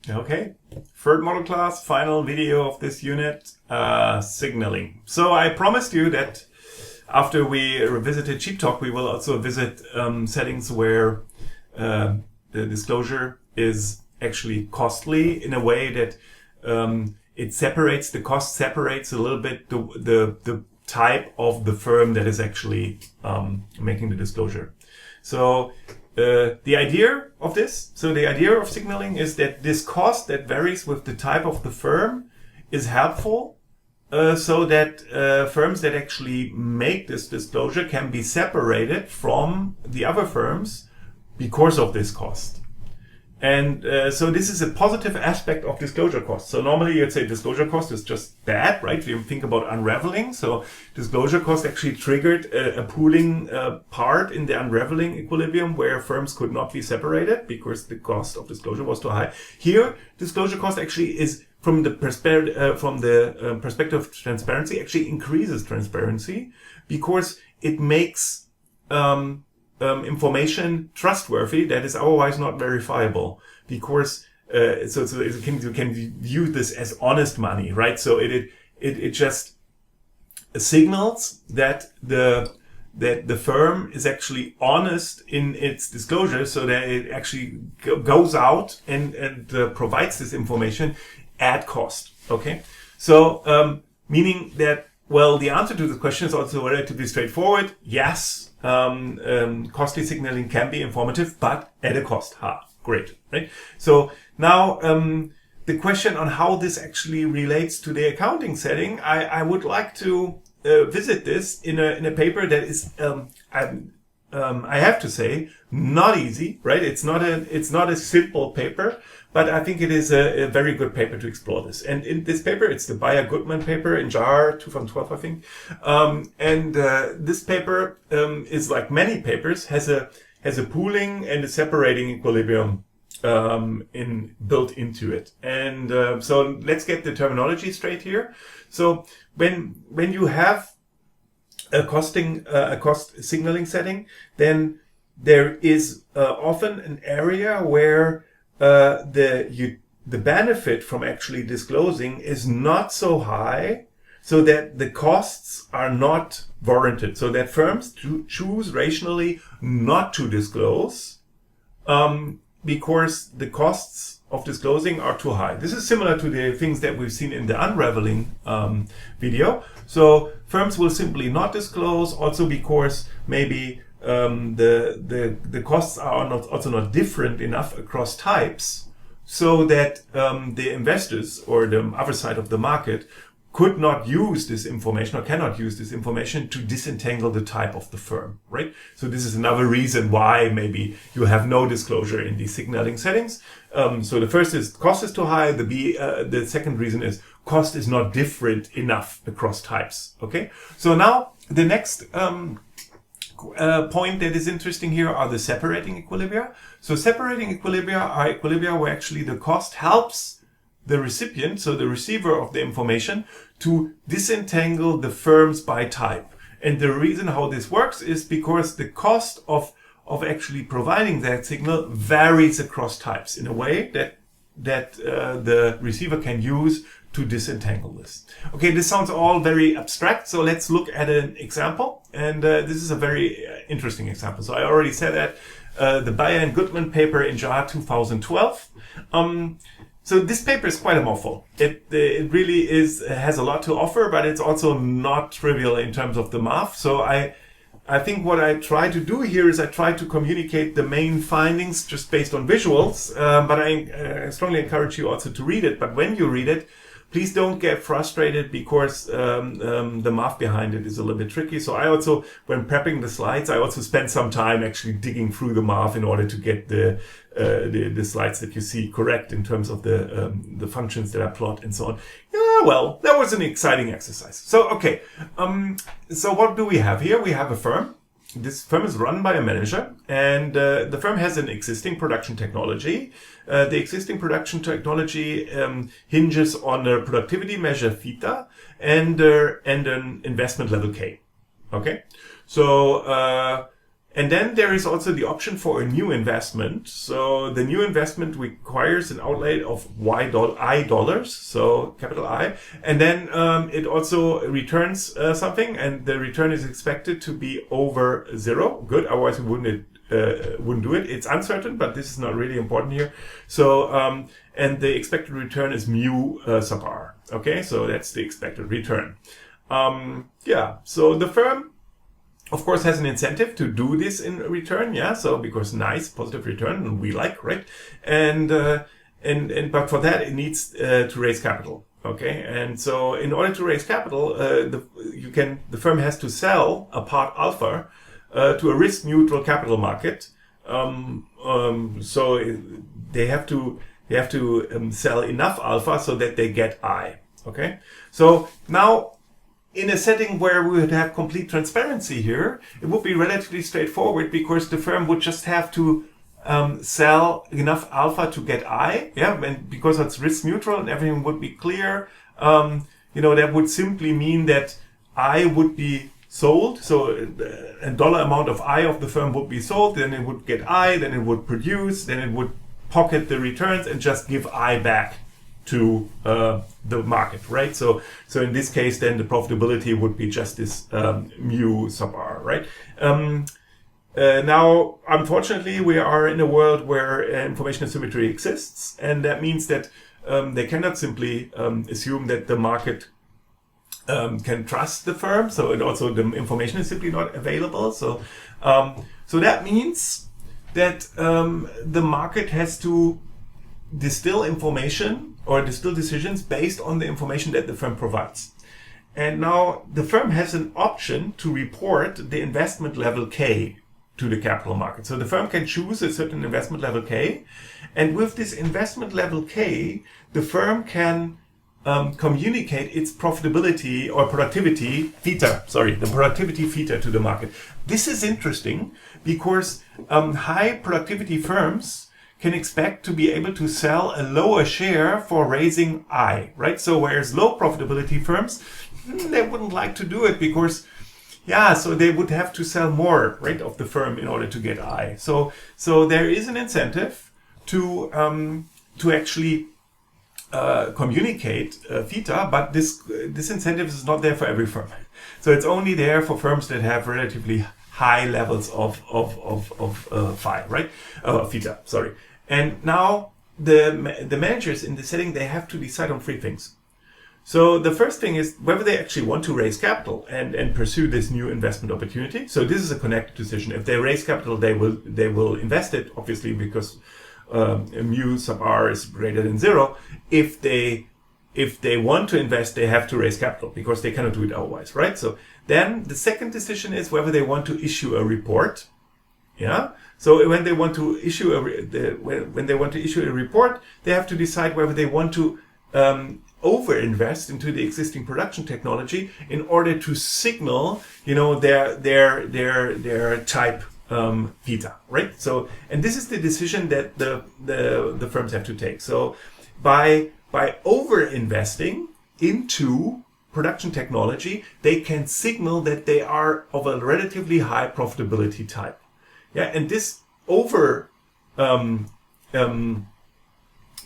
Okay, third model class, final video of this unit, signaling. So I promised you that after we revisited CheapTalk, we will also visit settings where the disclosure is actually costly in a way that it separates, the cost separates a little bit the type of the firm that is actually making the disclosure. So the idea of this, the idea of signaling is that this cost that varies with the type of the firm is helpful so that firms that actually make this disclosure can be separated from the other firms because of this cost. And so this is a positive aspect of disclosure cost. So normally you'd say disclosure cost is just bad, right? You think about unraveling. So disclosure cost actually triggered a pooling part in the unraveling equilibrium where firms could not be separated because the cost of disclosure was too high. Here, disclosure cost actually is from the perspective of transparency, actually increases transparency because it makes information trustworthy that is otherwise not verifiable, because so you can view this as honest money, right? So it just signals that the firm is actually honest in its disclosure, so that it actually goes out and provides this information at cost. Okay, so meaning that, well, the answer to the question is also relatively straightforward. Yes. Costly signaling can be informative, but at a cost. Great, right? So now the question on how this actually relates to the accounting setting, I would like to visit this in a paper that is I have to say not easy, right? It's not a simple paper, but I think it is a very good paper to explore this. And in this paper, it's the Bayer-Gutmann paper in JAR 2012, I think. This paper is, like many papers, has a pooling and a separating equilibrium built into it. And so let's get the terminology straight here. So when you have a cost signaling setting, then there is often an area where the benefit from actually disclosing is not so high, so that the costs are not warranted, so that firms choose rationally not to disclose because the costs of disclosing are too high. This is similar to the things that we've seen in the unraveling video. So firms will simply not disclose, also because maybe the costs are also not different enough across types, so that the investors or the other side of the market could not use this information or cannot use this information to disentangle the type of the firm, right? So this is another reason why maybe you have no disclosure in these signaling settings. So the first is cost is too high. The second reason is cost is not different enough across types. Okay. So now the next point that is interesting here are the separating equilibria. So separating equilibria are equilibria where actually the cost helps the recipient, so the receiver of the information, to disentangle the firms by type. And the reason how this works is because the cost of actually providing that signal varies across types in a way that the receiver can use to disentangle this. Okay, this sounds all very abstract, so let's look at an example. And this is a very interesting example. So I already said that the Bayer and Gutmann paper in JAR 2012. So this paper is quite a mouthful. It really has a lot to offer, but it's also not trivial in terms of the math. So I think what I try to do here is I try to communicate the main findings just based on visuals, but I strongly encourage you also to read it. But when you read it, please don't get frustrated because the math behind it is a little bit tricky. So I also, when prepping the slides, I also spend some time actually digging through the math in order to get the slides that you see correct in terms of the functions that I plot and so on. Yeah, well, that was an exciting exercise. So, okay. So what do we have here? We have a firm. This firm is run by a manager, and the firm has an existing production technology. The existing production technology hinges on a productivity measure theta and an investment level K. Okay, so And then there is also the option for a new investment. So the new investment requires an outlay of I dollars, so capital I. And then it also returns something, and the return is expected to be over 0. Good, otherwise we wouldn't do it. It's uncertain, but this is not really important here. So, and the expected return is mu sub r. Okay, so that's the expected return. Yeah, so the firm, of course, has an incentive to do this in return, yeah. So because nice positive return, and we like, right? And but for that it needs to raise capital, okay. And so in order to raise capital, the firm has to sell a part alpha to a risk neutral capital market. So they have to sell enough alpha so that they get I, okay. So now, in a setting where we would have complete transparency here, it would be relatively straightforward because the firm would just have to sell enough alpha to get I, yeah, and because it's risk neutral and everything would be clear, that would simply mean that I would be sold. So a dollar amount of I of the firm would be sold, then it would get I, then it would produce, then it would pocket the returns and just give I back to the market, right? So in this case, then the profitability would be just this mu sub r, right? Now, unfortunately, we are in a world where information asymmetry exists, and that means that they cannot simply assume that the market can trust the firm. So, and also the information is simply not available. So that means that the market has to distill information or distill decisions based on the information that the firm provides. And now the firm has an option to report the investment level K to the capital market. So the firm can choose a certain investment level K, and with this investment level K, the firm can communicate its profitability or productivity theta, the productivity theta to the market. This is interesting because high productivity firms can expect to be able to sell a lower share for raising I, right? So whereas low profitability firms, they wouldn't like to do it because, yeah, so they would have to sell more, right, of the firm in order to get I. So there is an incentive to actually communicate theta, but this incentive is not there for every firm. So it's only there for firms that have relatively high levels of phi, right? Theta, sorry. And now the managers in the setting, they have to decide on 3 things. So the first thing is whether they actually want to raise capital and pursue this new investment opportunity. So this is a connected decision. If they raise capital, they will invest it, obviously, because mu sub r is greater than 0. If they want to invest, they have to raise capital because they cannot do it otherwise, right? So then the second decision is whether they want to issue a report. Yeah. So when they want to issue a report, they have to decide whether they want to overinvest into the existing production technology in order to signal, their type theta, right? So, and this is the decision that the firms have to take. So by overinvesting into production technology, they can signal that they are of a relatively high profitability type. Yeah, and this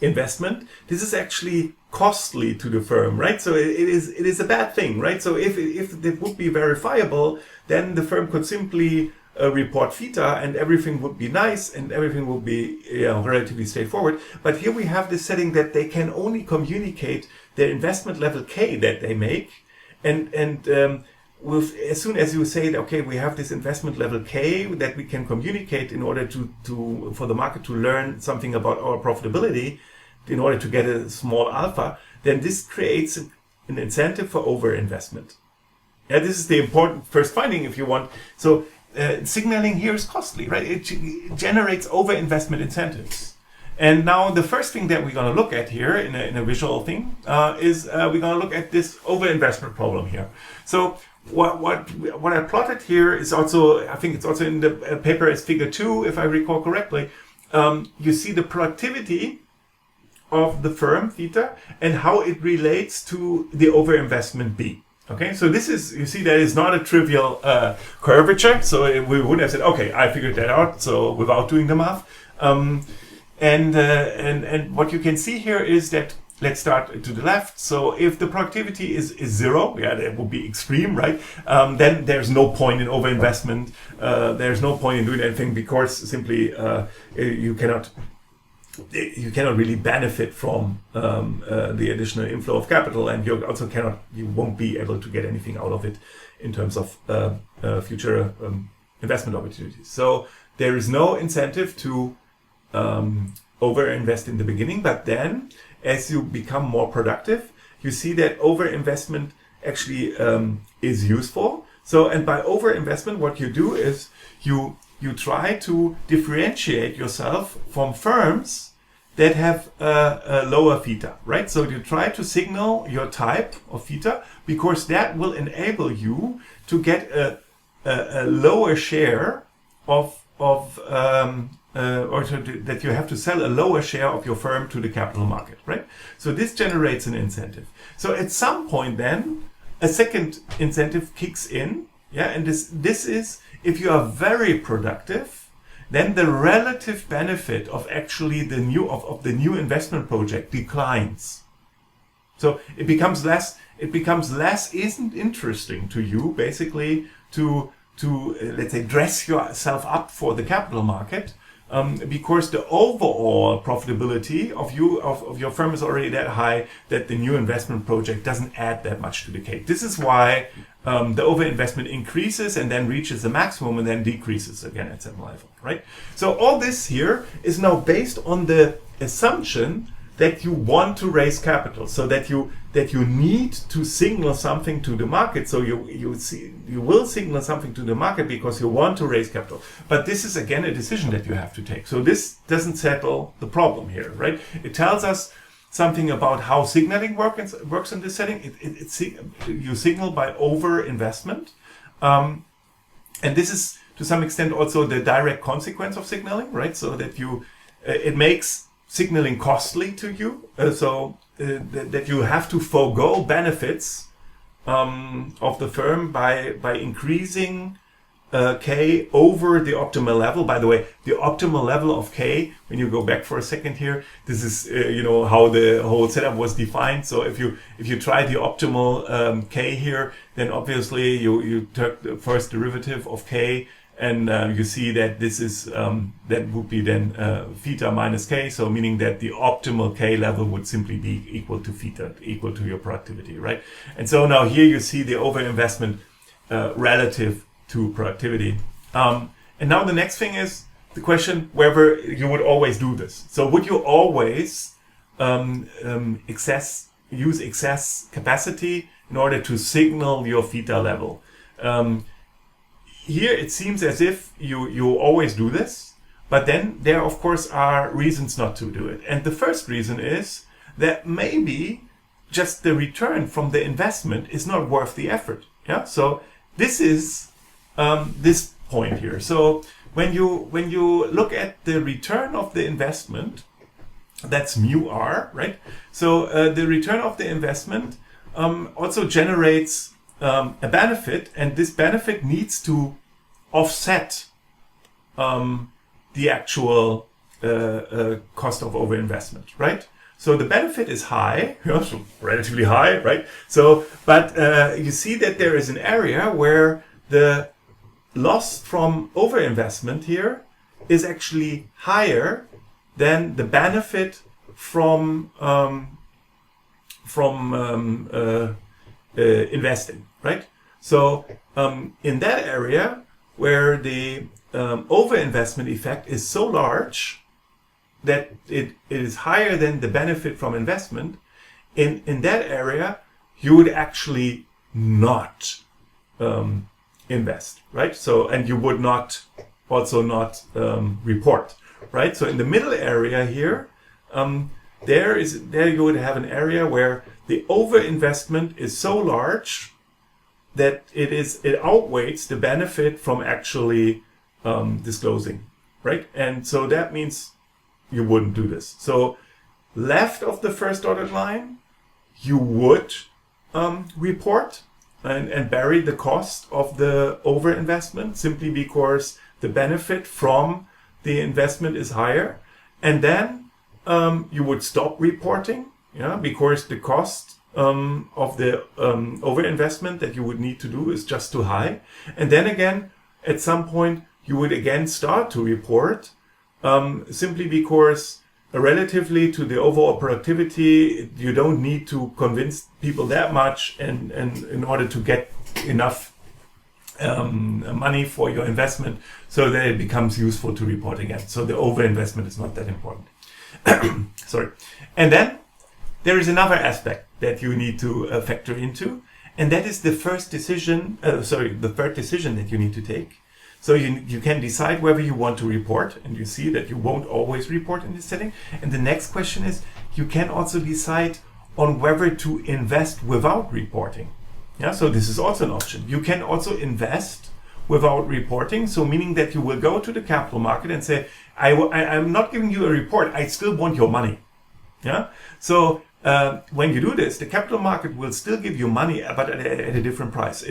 investment, this is actually costly to the firm, right? So it is a bad thing, right? So if it would be verifiable, then the firm could simply report theta and everything would be nice and everything would be relatively straightforward. But here we have this setting that they can only communicate their investment level K that they make, and as soon as you say, okay, we have this investment level K that we can communicate in order for the market to learn something about our profitability, in order to get a small alpha, then this creates an incentive for overinvestment. Yeah, this is the important first finding, if you want. So signaling here is costly, right? It generates overinvestment incentives. And now the first thing that we're going to look at here in a visual thing is we're going to look at this overinvestment problem here. So what I plotted here is also, I think it's also in the paper as figure 2, if I recall correctly. You see the productivity of the firm theta and how it relates to the overinvestment B. Okay, so this is, you see, that is not a trivial curvature. So we would have said, okay, I figured that out. So without doing the math, and what you can see here is that, let's start to the left. So if the productivity is zero, yeah, that would be extreme, right? Then there's no point in overinvestment. There's no point in doing anything, because simply you cannot really benefit from the additional inflow of capital, and you won't be able to get anything out of it in terms of future investment opportunities. So there is no incentive to overinvest in the beginning, but then as you become more productive, you see that overinvestment actually is useful. So, and by overinvestment, what you do is you try to differentiate yourself from firms that have a lower theta, right? So you try to signal your type of theta, because that will enable you to get a lower share that you have to sell a lower share of your firm to the capital market, right? So this generates an incentive. So at some point then, a second incentive kicks in, yeah, and this is, if you are very productive, then the relative benefit of actually the new investment project declines. So it becomes less isn't interesting to you, basically, to let's say dress yourself up for the capital market, because the overall profitability of your firm is already that high that the new investment project doesn't add that much to the cake. This is why the overinvestment increases and then reaches the maximum and then decreases again at some level, right? So all this here is now based on the assumption that you want to raise capital, so that you need to signal something to the market. So you will signal something to the market because you want to raise capital. But this is again a decision that you have to take. So this doesn't settle the problem here, right? It tells us something about how signaling works in this setting. You signal by over investment, and this is to some extent also the direct consequence of signaling, right? So that it makes signaling costly to you, that you have to forego benefits of the firm by increasing K over the optimal level. By the way, the optimal level of K, when you go back for a second here, this is how the whole setup was defined. So if you try the optimal K here, then obviously you took the first derivative of K, and you see that this is that would be then theta minus K, so meaning that the optimal K level would simply be equal to theta, equal to your productivity, right? And so now here you see the overinvestment relative to productivity. And now the next thing is the question whether you would always do this. So would you always use excess capacity in order to signal your theta level? Here it seems as if you always do this, but then there of course are reasons not to do it. And the first reason is that maybe just the return from the investment is not worth the effort. Yeah. So this is this point here. So when you look at the return of the investment, that's mu r, right? So the return of the investment also generates a benefit, and this benefit needs to offset the actual cost of overinvestment, right? So the benefit is high, so relatively high, right? So, but you see that there is an area where the loss from overinvestment here is actually higher than the benefit from investing, right? So in that area where the overinvestment effect is so large that it is higher than the benefit from investment, in that area you would actually not invest, right? So, and you would not report, right? So in the middle area here, there you would have an area where the overinvestment is so large that it outweighs the benefit from actually disclosing, right? And so that means you wouldn't do this. So left of the first dotted line, you would report and bury the cost of the overinvestment simply because the benefit from the investment is higher. And then you would stop reporting, yeah, because the cost of the overinvestment that you would need to do is just too high. And then again, at some point, you would again start to report simply because relatively to the overall productivity, you don't need to convince people that much, and in order to get enough money for your investment so that it becomes useful to report again. So the overinvestment is not that important. Sorry. And then there is another aspect that you need to factor into, and that is the third decision that you need to take. So you can decide whether you want to report, and you see that you won't always report in this setting. And the next question is, you can also decide on whether to invest without reporting. Yeah, so this is also an option. You can also invest without reporting, so meaning that you will go to the capital market and say, I'm not giving you a report, I still want your money. Yeah, so when you do this, the capital market will still give you money, but at a different price.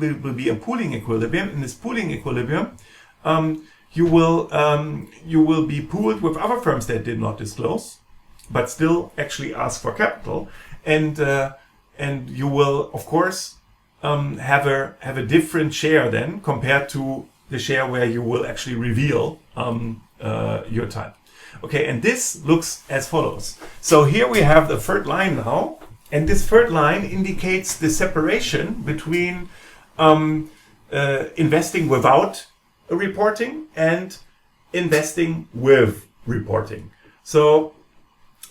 Will be a pooling equilibrium. In this pooling equilibrium, you will be pooled with other firms that did not disclose, but still actually ask for capital, and you will, of course, have a different share then compared to the share where you will actually reveal your type. Okay, and this looks as follows. So here we have the third line now, and this third line indicates the separation between investing without reporting and investing with reporting. So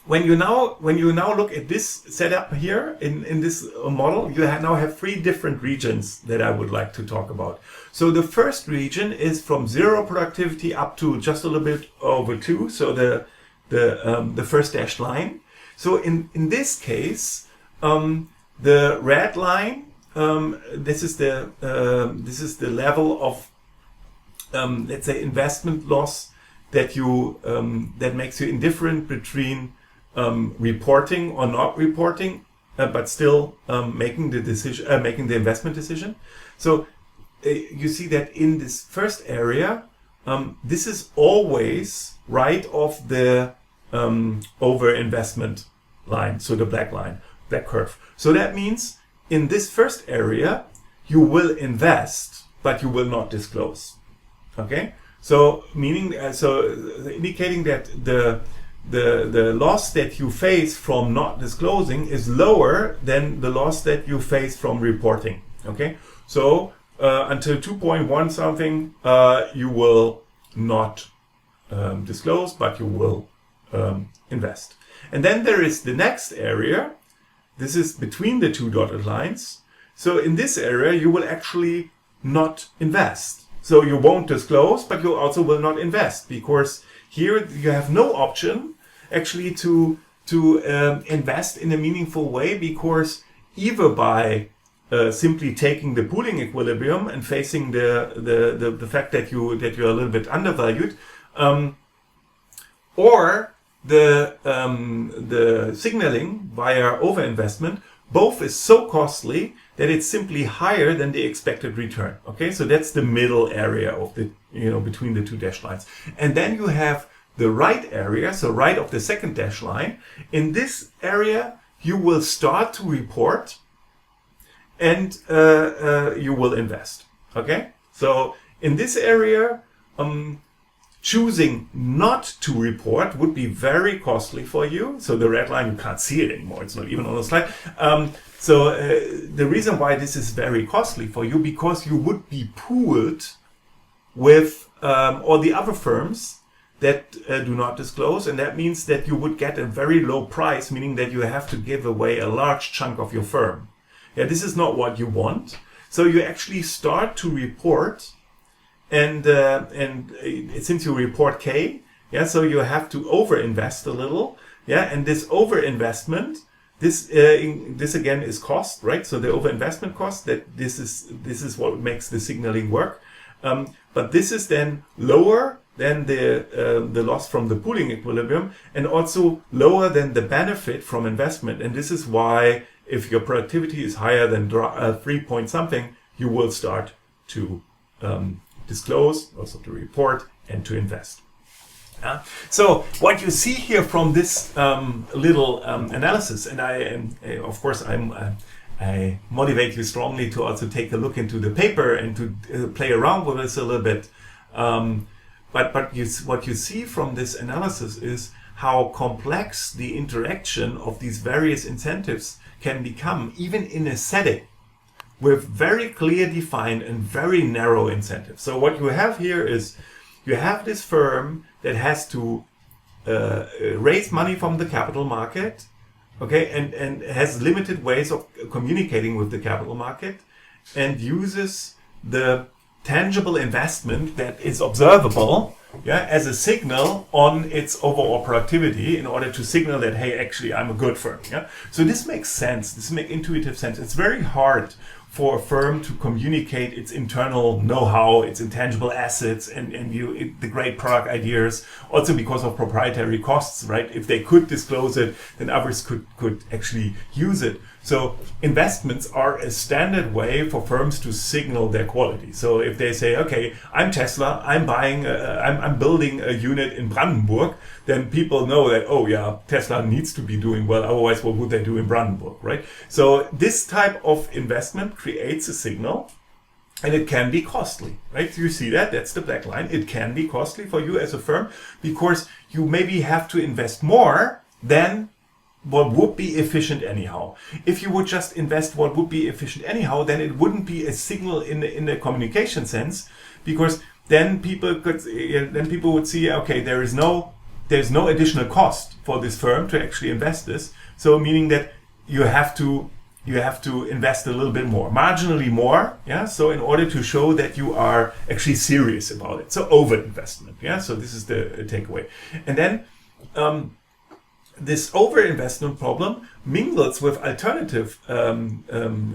when you now look at this setup here in this model, you now have three different regions that I would like to talk about. So the first region is from 0 productivity up to just a little bit over 2. So the first dashed line. So in this case, the red line, this is the level of let's say investment loss that that makes you indifferent between reporting or not reporting, but still making the investment decision. So you see that in this first area, this is always right of the overinvestment line, so the black line, black curve. So that means in this first area, you will invest, but you will not disclose. Okay, so meaning indicating that the loss that you face from not disclosing is lower than the loss that you face from reporting. Okay, so until 2.1 something, you will not disclose, but you will invest. And then there is the next area. This is between the two dotted lines. So in this area, you will actually not invest. So you won't disclose, but you also will not invest, because here you have no option actually to invest in a meaningful way, because either by simply taking the pooling equilibrium and facing the fact that you're a little bit undervalued, or the signaling via overinvestment, both is so costly that it's simply higher than the expected return. Okay, so that's the middle area of the between the two dashed lines, and then you have the right area, so right of the second dash line. In this area, you will start to report, and you will invest. Okay, so in this area, choosing not to report would be very costly for you. So the red line, you can't see it anymore. It's not even on the slide. So the reason why this is very costly for you, because you would be pooled with all the other firms that do not disclose. And that means that you would get a very low price, meaning that you have to give away a large chunk of your firm. Yeah, this is not what you want. So you actually start to report, and since you report K, yeah, so you have to overinvest a little, yeah, and this overinvestment, this again is cost, right? So the overinvestment cost, that this is what makes the signaling work, but this is then lower than the loss from the pooling equilibrium, and also lower than the benefit from investment, and this is why if your productivity is higher than 3 point something, you will start to disclose, also to report, and to invest. So what you see here from this little analysis, and of course I motivate you strongly to also take a look into the paper and to play around with this a little bit. But what you see from this analysis is how complex the interaction of these various incentives can become, even in a setting with very clear defined and very narrow incentives. So what you have here is you have this firm that has to raise money from the capital market, okay, and has limited ways of communicating with the capital market, and uses the tangible investment that is observable, as a signal on its overall productivity in order to signal that, hey, actually I'm a good firm. So this makes sense. This makes intuitive sense. It's very hard for a firm to communicate its internal know-how, its intangible assets, and the great product ideas, also because of proprietary costs, right? If they could disclose it, then others could actually use it. So investments are a standard way for firms to signal their quality. So if they say, okay, I'm Tesla, I'm building a unit in Brandenburg, then people know that, oh yeah, Tesla needs to be doing well, otherwise what would they do in Brandenburg, right? So this type of investment creates a signal, and it can be costly, right? You see that? That's the black line. It can be costly for you as a firm because you maybe have to invest more than what would be efficient anyhow. If you would just invest what would be efficient anyhow, then it wouldn't be a signal in the communication sense, because then people would see, okay, there's no additional cost for this firm to actually invest this. So meaning that you have to invest a little bit more, marginally more, so in order to show that you are actually serious about it. So over investment, so this is the takeaway. And then this overinvestment problem mingles with alternative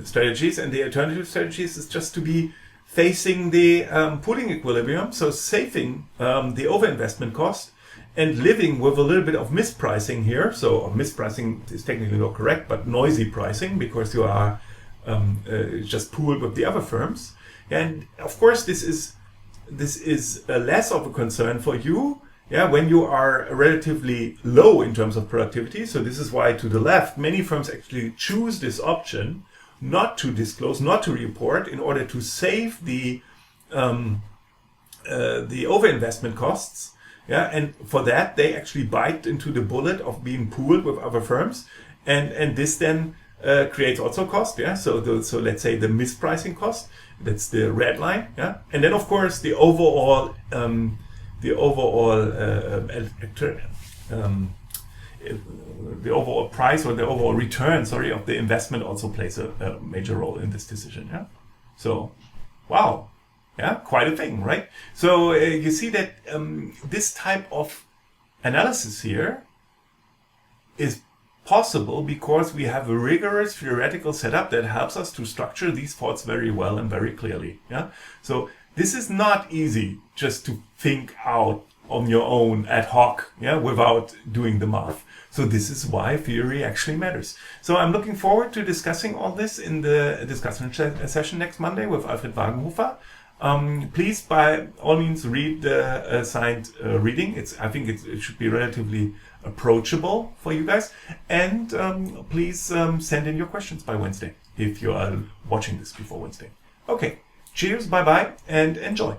strategies, and the alternative strategies is just to be facing the pooling equilibrium, so saving the overinvestment cost and living with a little bit of mispricing here. So mispricing is technically not correct, but noisy pricing, because you are just pooled with the other firms. And of course, this is less of a concern for you, when you are relatively low in terms of productivity. So this is why, to the left, many firms actually choose this option, not to disclose, not to report, in order to save the overinvestment costs. And for that, they actually bite into the bullet of being pooled with other firms, and this then creates also cost. So let's say the mispricing cost, that's the red line. And then of course the overall price, or the overall return, of the investment also plays a major role in this decision. So, wow. Quite a thing, right? So you see that this type of analysis here is possible because we have a rigorous theoretical setup that helps us to structure these thoughts very well and very clearly. So this is not easy just to think out on your own ad hoc, without doing the math. So this is why theory actually matters. So I'm looking forward to discussing all this in the discussion session next Monday with Alfred Wagenhofer. Please, by all means, read the assigned reading. I think it should be relatively approachable for you guys. And please send in your questions by Wednesday if you are watching this before Wednesday. Okay, cheers, bye-bye, and enjoy.